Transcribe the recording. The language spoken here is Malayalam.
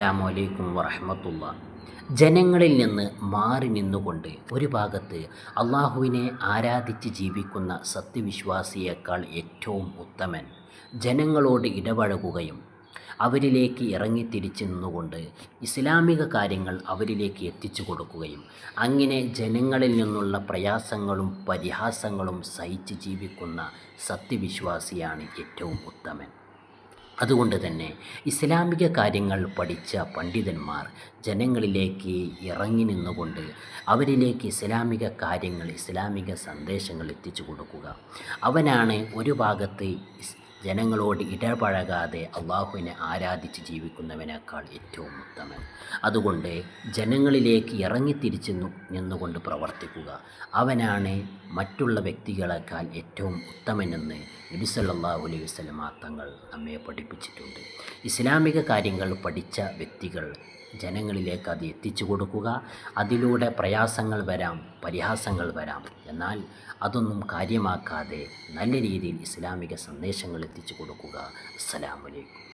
അസ്സലാമു വറഹ്മത്തുള്ള. ജനങ്ങളിൽ നിന്ന് മാറി നിന്നുകൊണ്ട് ഒരു ഭാഗത്ത് അള്ളാഹുവിനെ ആരാധിച്ച് ജീവിക്കുന്ന സത്യവിശ്വാസിയേക്കാൾ ഏറ്റവും ഉത്തമൻ ജനങ്ങളോട് ഇടപഴകുകയും അവരിലേക്ക് ഇറങ്ങിത്തിരിച്ച് നിന്നുകൊണ്ട് ഇസ്ലാമിക കാര്യങ്ങൾ അവരിലേക്ക് എത്തിച്ചു കൊടുക്കുകയും അങ്ങനെ ജനങ്ങളിൽ നിന്നുള്ള പ്രയാസങ്ങളും പരിഹാസങ്ങളും സഹിച്ച് ജീവിക്കുന്ന സത്യവിശ്വാസിയാണ് ഏറ്റവും ഉത്തമൻ. അതുകൊണ്ട് തന്നെ ഇസ്ലാമിക കാര്യങ്ങൾ പഠിച്ച പണ്ഡിതന്മാർ ജനങ്ങളിലേക്ക് ഇറങ്ങി നിന്നുകൊണ്ട് അവരിലേക്ക് ഇസ്ലാമിക കാര്യങ്ങൾ, ഇസ്ലാമിക സന്ദേശങ്ങൾ എത്തിച്ചു കൊടുക്കുക. അവനാണ് ഒരു ഭാഗത്ത് ജനങ്ങളോട് ഇടപഴകാതെ അള്ളാഹുവിനെ ആരാധിച്ച് ജീവിക്കുന്നവനേക്കാൾ ഏറ്റവും ഉത്തമൻ. അതുകൊണ്ട് ജനങ്ങളിലേക്ക് ഇറങ്ങിത്തിരിച്ച് നിന്നുകൊണ്ട് പ്രവർത്തിക്കുക. അവനാണ് മറ്റുള്ള വ്യക്തികളെക്കാൾ ഏറ്റവും ഉത്തമനെന്ന് നബി സല്ലല്ലാഹു അലൈഹി വസല്ലമ തങ്ങൾ നമ്മെ പഠിപ്പിച്ചിട്ടുണ്ട്. ഇസ്ലാമിക കാര്യങ്ങൾ പഠിച്ച വ്യക്തികൾ ജനങ്ങളിലേക്ക് അത് എത്തിച്ചു കൊടുക്കുക. അതിലൂടെ പ്രയാസങ്ങൾ വരാം, പരിഹാസങ്ങൾ വരാം. എന്നാൽ അതൊന്നും കാര്യമാക്കാതെ നല്ല രീതിയിൽ ഇസ്ലാമിക സന്ദേശങ്ങൾ എത്തിച്ചു കൊടുക്കുക. അസ്സലാമു അലൈക്കും.